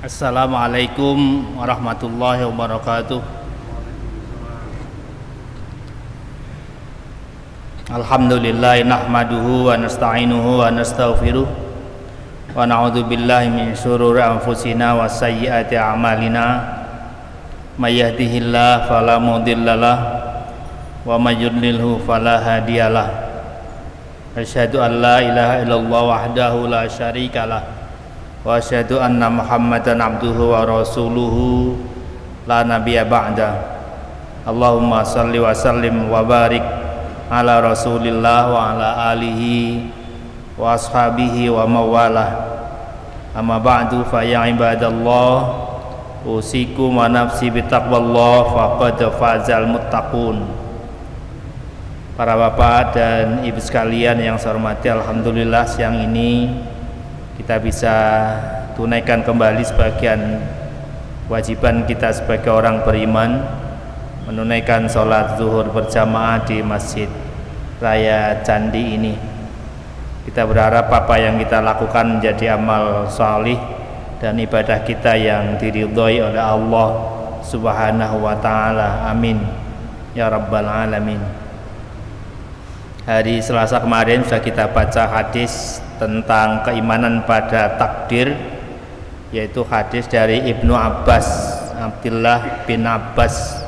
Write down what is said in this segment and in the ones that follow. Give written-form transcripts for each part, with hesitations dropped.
Assalamualaikum warahmatullahi wabarakatuh. Alhamdulillah nahmaduhu wa nasta'inuhu wa nastaghfiruh wa na'udzu billahi min syururi anfusina wa sayyiati a'malina. May yahdihillahu fala mudhillalah wa may yudlilhu fala hadiyalah. Asyhadu an la ilaha illallah wahdahu la syarikalah wa asyhadu anna Muhammadan abduhu wa rasuluhu la nabiyya ba'da. Allahumma salli wa sallim wa barik ala rasulillah wa ala alihi wa ashabihi wa mawalah. Amma ba'du fa ya ibadallah, usikum wa nafsi bitaqwallah faqad fazal muttaqun. Para bapak dan ibu sekalian yang saya hormati, alhamdulillah siang ini kita bisa tunaikan kembali sebagian kewajiban kita sebagai orang beriman, menunaikan sholat zuhur berjamaah di Masjid Raya Candi ini. Kita berharap apa yang kita lakukan menjadi amal salih dan ibadah kita yang diridhoi oleh Allah Subhanahu wa ta'ala. Amin ya rabbal alamin. Hari Selasa kemarin sudah kita baca hadis tentang keimanan pada takdir, yaitu hadis dari Ibnu Abbas, Abdullah bin Abbas.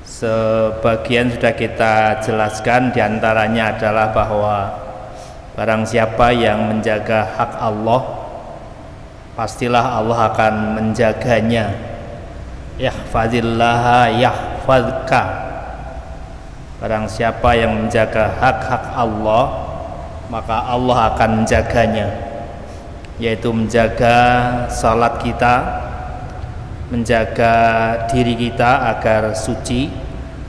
Sebagian sudah kita jelaskan, diantaranya adalah bahwa barang siapa yang menjaga hak Allah, pastilah Allah akan menjaganya. Yahfazillaha yahfazka. Barang siapa yang menjaga hak-hak Allah, maka Allah akan menjaganya, yaitu menjaga salat kita, menjaga diri kita agar suci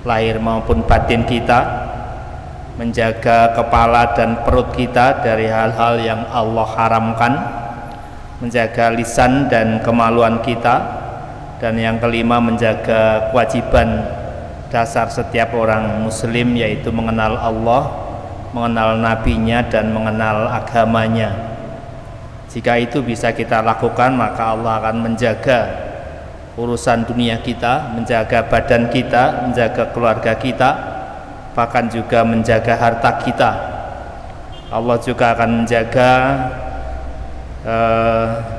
lahir maupun batin kita, menjaga kepala dan perut kita dari hal-hal yang Allah haramkan, menjaga lisan dan kemaluan kita, dan yang kelima menjaga kewajiban dasar setiap orang muslim, yaitu mengenal Allah, mengenal nabinya, dan mengenal agamanya. Jika itu bisa kita lakukan, maka Allah akan menjaga urusan dunia kita, menjaga badan kita, menjaga keluarga kita, bahkan juga menjaga harta kita. Allah juga akan menjaga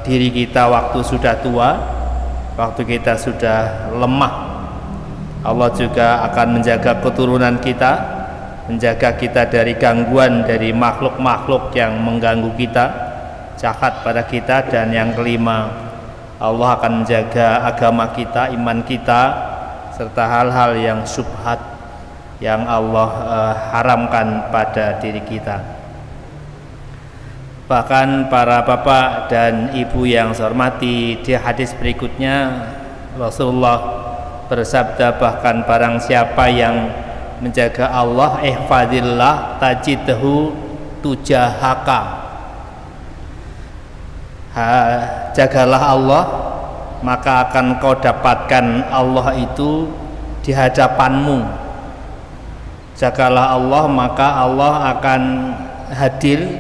diri kita waktu sudah tua, waktu kita sudah lemah. Allah juga akan menjaga keturunan kita, menjaga kita dari gangguan dari makhluk-makhluk yang mengganggu kita, jahat pada kita. Dan yang kelima, Allah akan menjaga agama kita, iman kita, serta hal-hal yang syubhat yang Allah haramkan pada diri kita. Bahkan para bapak dan ibu yang saya hormati, di hadis berikutnya Rasulullah bersabda, bahkan barang siapa yang menjaga Allah, ihfadillah tajidhu tujahaka. Jagalah Allah, maka akan kau dapatkan Allah itu di hadapanmu. Jagalah Allah, maka Allah akan hadir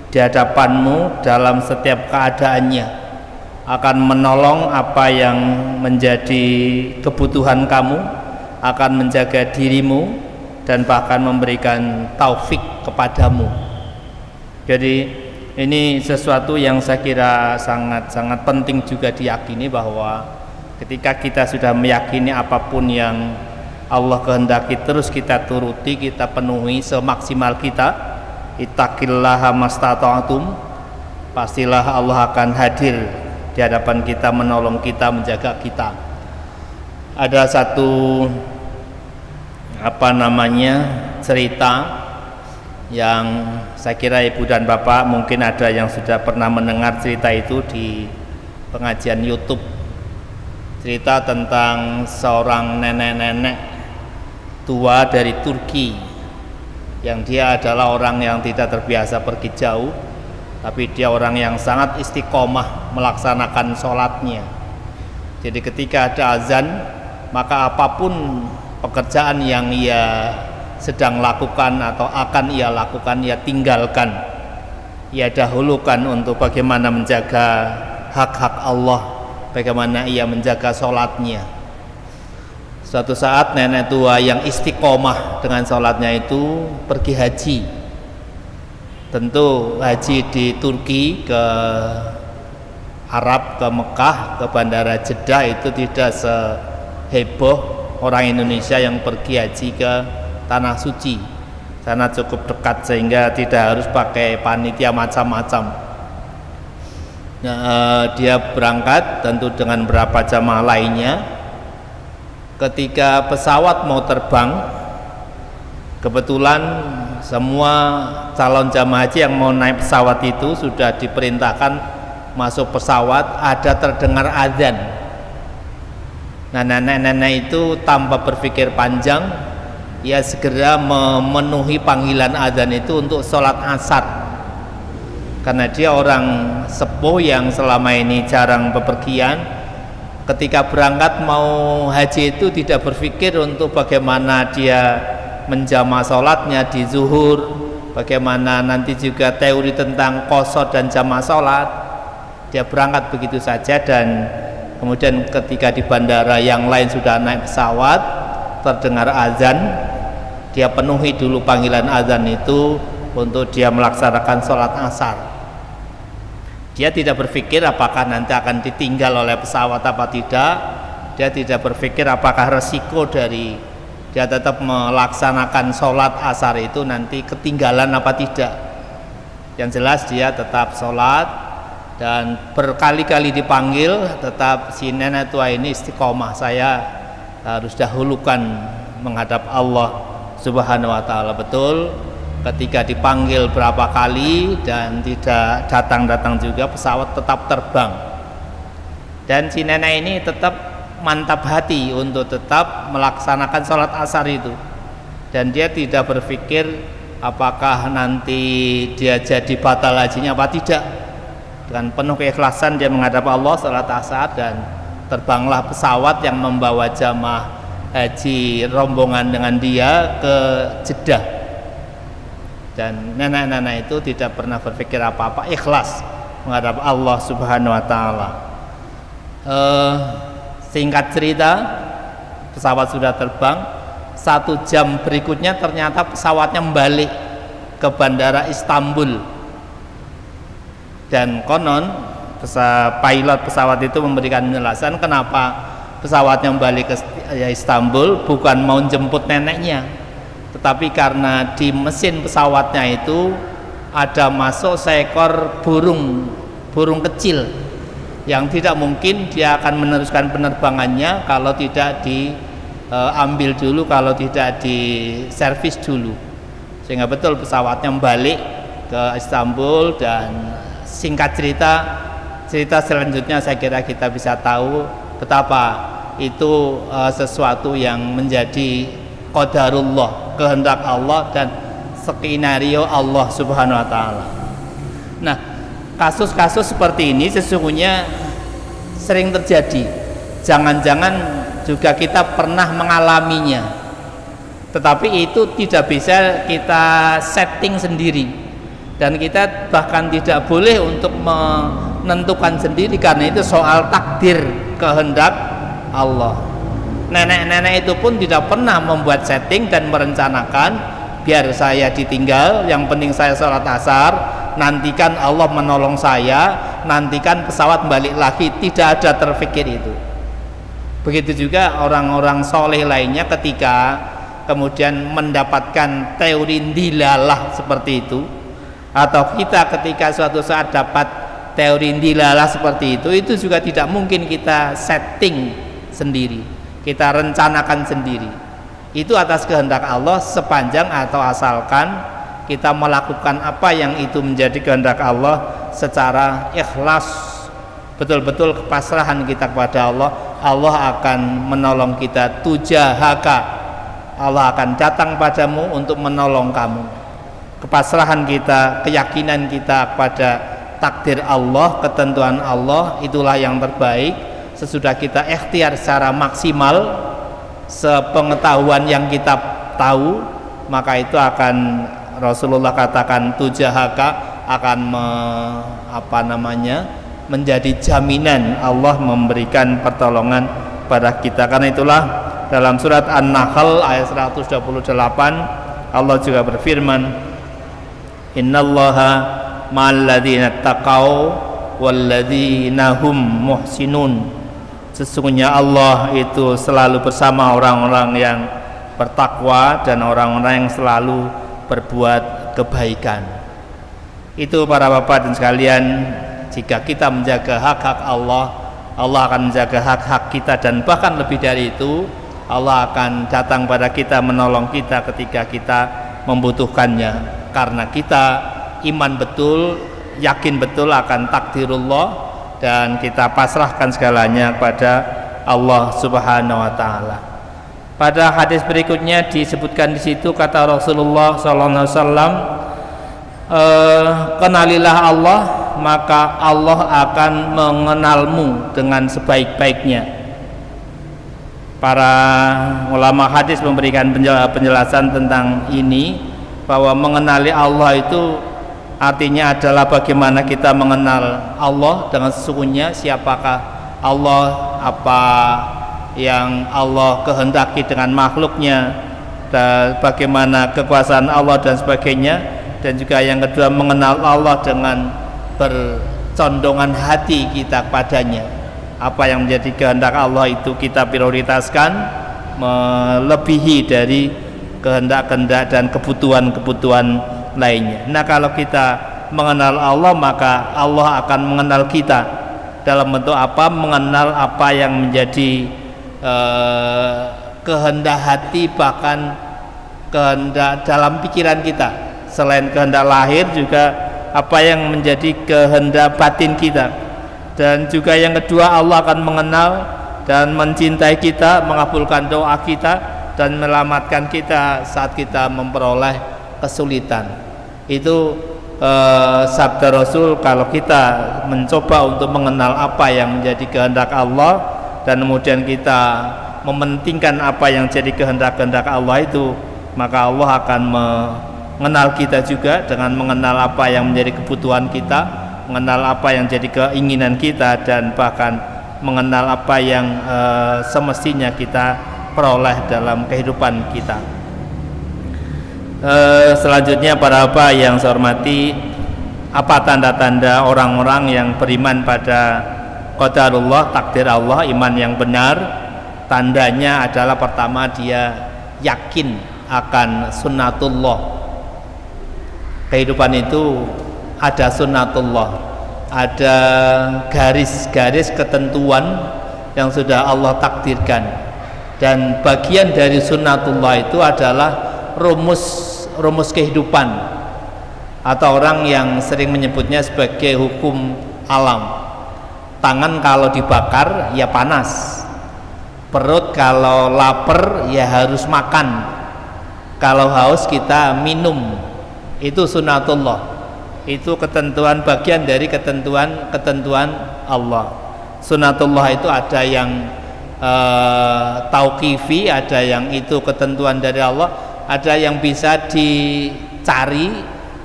di hadapanmu dalam setiap keadaannya, akan menolong apa yang menjadi kebutuhan kamu, akan menjaga dirimu, dan bahkan memberikan taufik kepadamu. Jadi ini sesuatu yang saya kira sangat-sangat penting juga diyakini, bahwa ketika kita sudah meyakini apapun yang Allah kehendaki terus kita turuti, kita penuhi semaksimal kita, ittaqillaha mastata'tum, pastilah Allah akan hadir di hadapan kita, menolong kita, menjaga kita. Ada satu cerita yang saya kira ibu dan bapak mungkin ada yang sudah pernah mendengar cerita itu di pengajian YouTube. Cerita tentang seorang nenek-nenek tua dari Turki, yang dia adalah orang yang tidak terbiasa pergi jauh, tapi dia orang yang sangat istiqomah melaksanakan sholatnya. Jadi ketika ada azan, maka apapun pekerjaan yang ia sedang lakukan atau akan ia lakukan, ia tinggalkan, ia dahulukan untuk bagaimana menjaga hak-hak Allah bagaimana ia menjaga sholatnya. Suatu saat nenek tua yang istiqomah dengan sholatnya itu pergi haji. Tentu haji di Turki ke Arab, ke Mekah, ke Bandara Jeddah itu tidak seheboh orang Indonesia yang pergi haji ke Tanah Suci. Sana cukup dekat sehingga tidak harus pakai panitia macam-macam. Dia berangkat tentu dengan beberapa jamaah lainnya. Ketika pesawat mau terbang, kebetulan semua calon jamaah haji yang mau naik pesawat itu sudah diperintahkan masuk pesawat, ada terdengar azan. Nah, nenek-nenek itu tanpa berpikir panjang, ia segera memenuhi panggilan azan itu untuk sholat asar, karena dia orang sepuh yang selama ini jarang bepergian. Ketika berangkat mau haji itu tidak berpikir untuk bagaimana dia menjama sholatnya di zuhur, bagaimana nanti juga teori tentang qasar dan jama sholat. Dia berangkat begitu saja, dan kemudian ketika di bandara yang lain sudah naik pesawat, terdengar azan, dia penuhi dulu panggilan azan itu untuk dia melaksanakan sholat asar. Dia tidak berpikir apakah nanti akan ditinggal oleh pesawat apa tidak. Dia tidak berpikir apakah resiko dari dia tetap melaksanakan sholat asar itu nanti ketinggalan apa tidak. Yang jelas dia tetap sholat, dan berkali-kali dipanggil tetap si nenek tua ini istiqomah, saya harus dahulukan menghadap Allah Subhanahu wa ta'ala. Betul, ketika dipanggil berapa kali dan tidak datang-datang juga, pesawat tetap terbang. Dan si nenek ini tetap mantap hati untuk tetap melaksanakan sholat asar itu, dan dia tidak berpikir apakah nanti dia jadi batal hajinya apa tidak. Dengan penuh keikhlasan dia menghadap Allah sholat asar, dan terbanglah pesawat yang membawa jamaah haji rombongan dengan dia ke Jeddah. Dan nenek-nenek itu tidak pernah berpikir apa-apa, ikhlas menghadap Allah Subhanahu wa ta'ala. Singkat cerita, pesawat sudah terbang. 1 jam berikutnya ternyata pesawatnya membalik ke bandara Istanbul, dan konon pilot pesawat itu memberikan penjelasan kenapa pesawatnya kembali ke Istanbul, bukan mau jemput neneknya, tetapi karena di mesin pesawatnya itu ada masuk seekor burung kecil yang tidak mungkin dia akan meneruskan penerbangannya kalau tidak diambil dulu, kalau tidak diservis dulu, sehingga betul pesawatnya balik ke Istanbul. Dan singkat cerita selanjutnya saya kira kita bisa tahu betapa itu sesuatu yang menjadi qadarullah, kehendak Allah dan skenario Allah Subhanahu wa ta'ala. Nah, kasus-kasus seperti ini sesungguhnya sering terjadi. Jangan-jangan juga kita pernah mengalaminya, tetapi itu tidak bisa kita setting sendiri, dan kita bahkan tidak boleh untuk menentukan sendiri, karena itu soal takdir, kehendak Allah. Nenek-nenek itu pun tidak pernah membuat setting dan merencanakan biar saya ditinggal, yang penting saya sholat asar, nantikan Allah menolong saya, nantikan pesawat balik lagi. Tidak ada terfikir itu. Begitu juga orang-orang soleh lainnya ketika kemudian mendapatkan teori dilalah seperti itu, atau kita ketika suatu saat dapat teori dilalah seperti itu juga tidak mungkin kita setting sendiri, kita rencanakan sendiri. Itu atas kehendak Allah, sepanjang atau asalkan kita melakukan apa yang itu menjadi kehendak Allah secara ikhlas, betul-betul kepasrahan kita kepada Allah. Allah akan menolong kita, tujahaka, Allah akan datang padamu untuk menolong kamu. Kepasrahan kita, keyakinan kita pada takdir Allah, ketentuan Allah, itulah yang terbaik. Sesudah kita ikhtiar secara maksimal, sepengetahuan yang kita tahu, maka itu akan Rasulullah katakan tujahaka, akan menjadi jaminan Allah memberikan pertolongan pada kita. Karena itulah dalam surat An-Nahl ayat 128 Allah juga berfirman, innallaha ma'al ladzina taqau wal ladzina hum muhsinun. Sesungguhnya Allah itu selalu bersama orang-orang yang bertakwa dan orang-orang yang selalu berbuat kebaikan. Itu para bapak dan sekalian, jika kita menjaga hak-hak Allah, Allah akan menjaga hak-hak kita, dan bahkan lebih dari itu Allah akan datang pada kita, menolong kita ketika kita membutuhkannya. Karena kita iman betul, yakin betul akan takdirullah, dan kita pasrahkan segalanya kepada Allah Subhanahu wa taala. Pada hadis berikutnya disebutkan di situ, kata Rasulullah sallallahu alaihi wasallam, kenalilah Allah, maka Allah akan mengenalmu dengan sebaik-baiknya. Para ulama hadis memberikan penjelasan tentang ini, bahwa mengenali Allah itu artinya adalah bagaimana kita mengenal Allah dengan sesungguhnya, siapakah Allah, apa yang Allah kehendaki dengan makhluknya, dan bagaimana kekuasaan Allah dan sebagainya. Dan juga yang kedua, mengenal Allah dengan bercondongan hati kita padanya. Apa yang menjadi kehendak Allah itu kita prioritaskan melebihi dari kehendak-kehendak dan kebutuhan-kebutuhan lainnya. Nah, kalau kita mengenal Allah, maka Allah akan mengenal kita dalam bentuk apa? Mengenal apa yang menjadi kehendak hati, bahkan kehendak dalam pikiran kita. Selain kehendak lahir, juga apa yang menjadi kehendak batin kita. Dan juga yang kedua, Allah akan mengenal dan mencintai kita, mengabulkan doa kita, dan menyelamatkan kita saat kita memperoleh kesulitan. Itu sabda Rasul, kalau kita mencoba untuk mengenal apa yang menjadi kehendak Allah, dan kemudian kita mementingkan apa yang jadi kehendak-kehendak Allah itu, maka Allah akan mengenal kita juga dengan mengenal apa yang menjadi kebutuhan kita, mengenal apa yang jadi keinginan kita, dan bahkan mengenal apa yang semestinya kita peroleh dalam kehidupan kita. Selanjutnya, para bapak yang saya hormati, apa tanda-tanda orang-orang yang beriman pada qadarullah, takdir Allah, iman yang benar? Tandanya adalah pertama, dia yakin akan sunnatullah. Kehidupan itu ada sunnatullah, ada garis-garis ketentuan yang sudah Allah takdirkan, dan bagian dari sunnatullah itu adalah rumus kehidupan, atau orang yang sering menyebutnya sebagai hukum alam. Tangan kalau dibakar ya panas, perut kalau lapar ya harus makan, kalau haus kita minum. Itu sunnatullah. Itu ketentuan, bagian dari ketentuan Allah. Sunnatullah itu ada yang tauqifi, ada yang itu ketentuan dari Allah, ada yang bisa dicari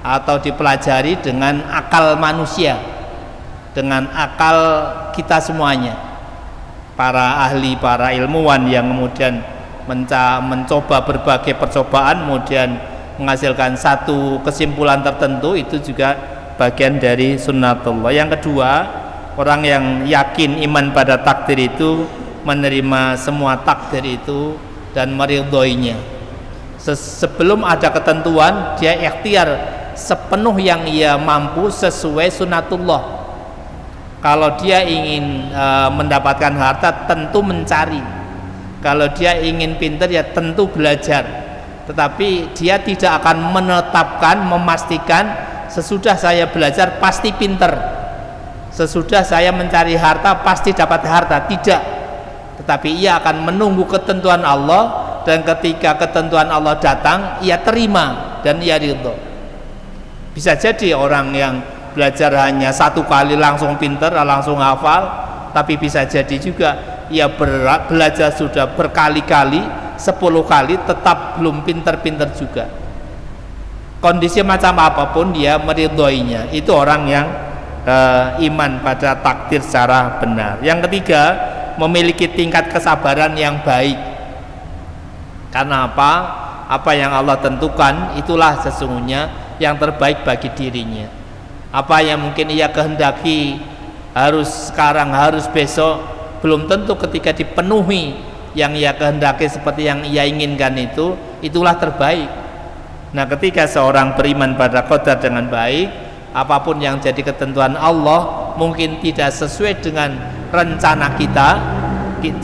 atau dipelajari dengan akal manusia, dengan akal kita semuanya. Para ahli, para ilmuwan yang kemudian mencoba berbagai percobaan, kemudian menghasilkan satu kesimpulan tertentu, itu juga bagian dari sunnatullah. Yang kedua, orang yang yakin iman pada takdir itu menerima semua takdir itu dan meridhoinya. Sebelum ada ketentuan, dia ikhtiar sepenuh yang ia mampu sesuai sunnatullah. Kalau dia ingin mendapatkan harta, tentu mencari. Kalau dia ingin pintar, ya tentu belajar. Tetapi dia tidak akan menetapkan, memastikan sesudah saya belajar pasti pinter, sesudah saya mencari harta pasti dapat harta. Tidak. Tetapi ia akan menunggu ketentuan Allah, dan ketika ketentuan Allah datang, ia terima dan ia ridho. Bisa jadi orang yang belajar hanya satu kali langsung pinter, langsung hafal, tapi bisa jadi juga ia belajar sudah berkali-kali, 10 kali, tetap belum pinter-pinter juga. Kondisi macam apapun dia meridhoinya. Itu orang yang iman pada takdir secara benar. Yang ketiga, memiliki tingkat kesabaran yang baik. Karena apa? Apa yang Allah tentukan itulah sesungguhnya yang terbaik bagi dirinya. Apa yang mungkin ia kehendaki harus sekarang, harus besok, belum tentu ketika dipenuhi yang ia kehendaki seperti yang ia inginkan itulah terbaik. Nah, ketika seorang beriman pada qadar dengan baik, apapun yang jadi ketentuan Allah mungkin tidak sesuai dengan rencana kita,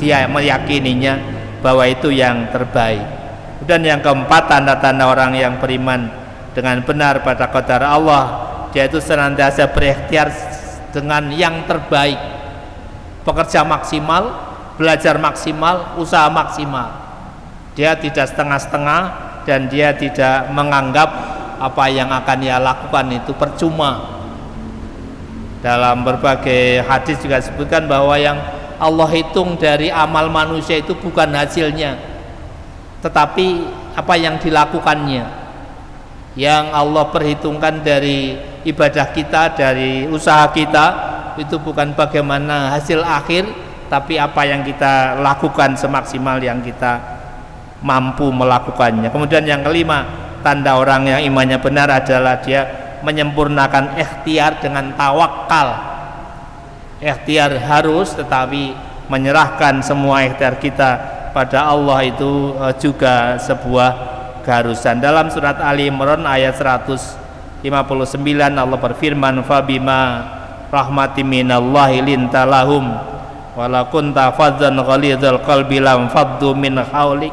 dia meyakininya bahwa itu yang terbaik. Dan yang keempat, tanda-tanda orang yang beriman dengan benar pada qadar Allah, dia itu senantiasa berikhtiar dengan yang terbaik, bekerja maksimal, belajar maksimal, usaha maksimal. Dia tidak setengah-setengah dan dia tidak menganggap apa yang akan ia lakukan itu percuma. Dalam berbagai hadis juga disebutkan bahwa yang Allah hitung dari amal manusia itu bukan hasilnya, tetapi apa yang dilakukannya. Yang Allah perhitungkan dari ibadah kita, dari usaha kita, itu bukan bagaimana hasil akhir, tapi apa yang kita lakukan semaksimal yang kita mampu melakukannya. Kemudian yang kelima, tanda orang yang imannya benar adalah dia menyempurnakan ikhtiar dengan tawakal. Ikhtiar harus, tetapi menyerahkan semua ikhtiar kita pada Allah itu juga sebuah keharusan. Dalam surat Ali Imran ayat 159 Allah berfirman, fabima rahmatin minallahi linta lahum wala kunta fadzan ghalidhal qalbi lam faddu min haulik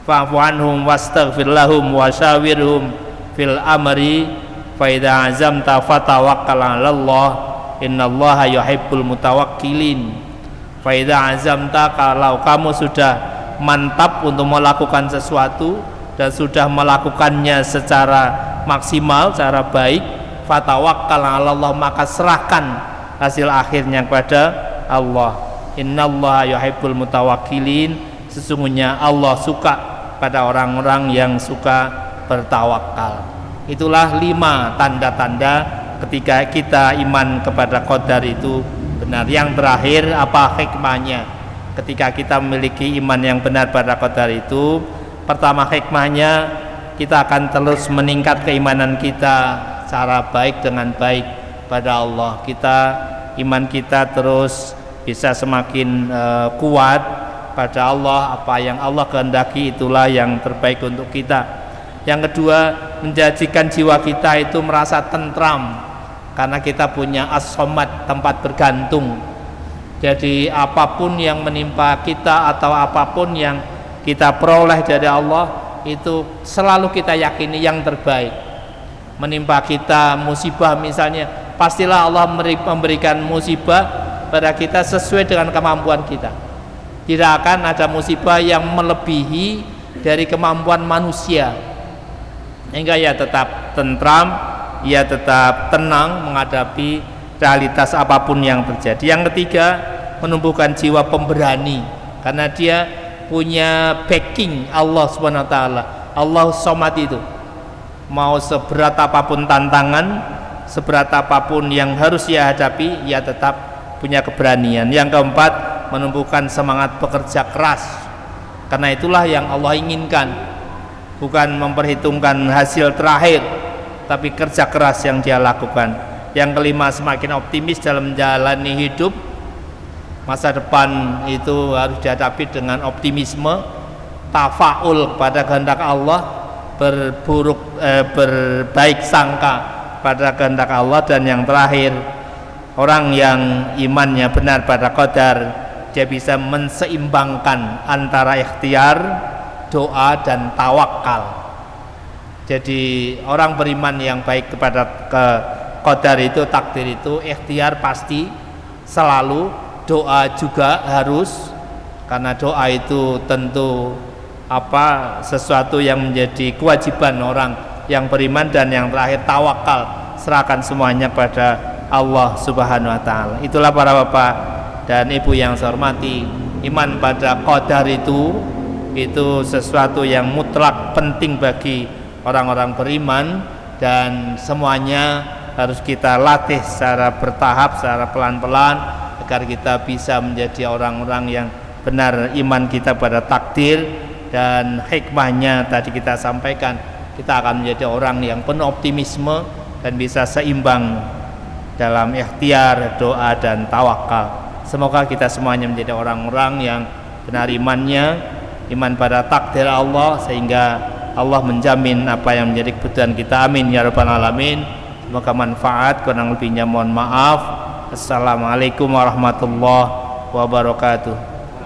fa'fu anhum wastaghfir lahum wasyawirhum fil amri fa idza azamta fatawakkal 'alallah innallaha yuhibbul mutawakkilin. Fa idza azamta, kalau kamu sudah mantap untuk melakukan sesuatu dan sudah melakukannya secara maksimal, secara baik, fatawakkal 'alallah, maka serahkan hasil akhirnya kepada Allah. Innallaha yuhibbul mutawakkilin, sesungguhnya Allah suka pada orang-orang yang suka bertawakal. Itulah 5 tanda-tanda ketika kita iman kepada qadar itu benar. Yang terakhir, apa hikmahnya ketika kita memiliki iman yang benar pada qadar itu? Pertama, hikmahnya kita akan terus meningkat keimanan kita secara baik dengan baik pada Allah. Iman kita terus bisa semakin kuat pada Allah. Apa yang Allah kehendaki itulah yang terbaik untuk kita. Yang kedua, menjadikan jiwa kita itu merasa tentram karena kita punya as-somad, tempat bergantung. Jadi apapun yang menimpa kita atau apapun yang kita peroleh dari Allah itu selalu kita yakini yang terbaik. Menimpa kita musibah misalnya, pastilah Allah memberikan musibah pada kita sesuai dengan kemampuan kita. Tidak akan ada musibah yang melebihi dari kemampuan manusia. Hingga ia tetap tentram, ia tetap tenang menghadapi realitas apapun yang terjadi. Yang ketiga, menumbuhkan jiwa pemberani karena dia punya backing Allah SWT. Allah Somad itu mau seberat apapun tantangan, seberat apapun yang harus ia hadapi, ia tetap punya keberanian. Yang keempat, menumbuhkan semangat bekerja keras karena itulah yang Allah inginkan, bukan memperhitungkan hasil terakhir, tapi kerja keras yang dia lakukan. Yang kelima, semakin optimis dalam menjalani hidup. Masa depan itu harus dihadapi dengan optimisme, tafaul pada kehendak Allah, berbaik sangka pada kehendak Allah. Dan yang terakhir, orang yang imannya benar pada qadar, dia bisa menseimbangkan antara ikhtiar, doa dan tawakal. Jadi orang beriman yang baik kepada qadar itu, takdir itu, ikhtiar pasti selalu, doa juga harus, karena doa itu tentu sesuatu yang menjadi kewajiban orang yang beriman. Dan yang terakhir, tawakal, serahkan semuanya pada Allah Subhanahu wa taala. Itulah para bapak dan ibu yang saya hormati, iman pada qadar itu sesuatu yang mutlak penting bagi orang-orang beriman, dan semuanya harus kita latih secara bertahap, secara pelan-pelan, agar kita bisa menjadi orang-orang yang benar iman kita pada takdir. Dan hikmahnya tadi kita sampaikan, kita akan menjadi orang yang penuh optimisme dan bisa seimbang dalam ikhtiar, doa dan tawakal. Semoga kita semuanya menjadi orang-orang yang benar imannya, iman pada takdir Allah, sehingga Allah menjamin apa yang menjadi kebutuhan kita. Amin ya rabbal alamin. Semoga manfaat, kurang lebihnya mohon maaf. Assalamualaikum warahmatullahi wabarakatuh.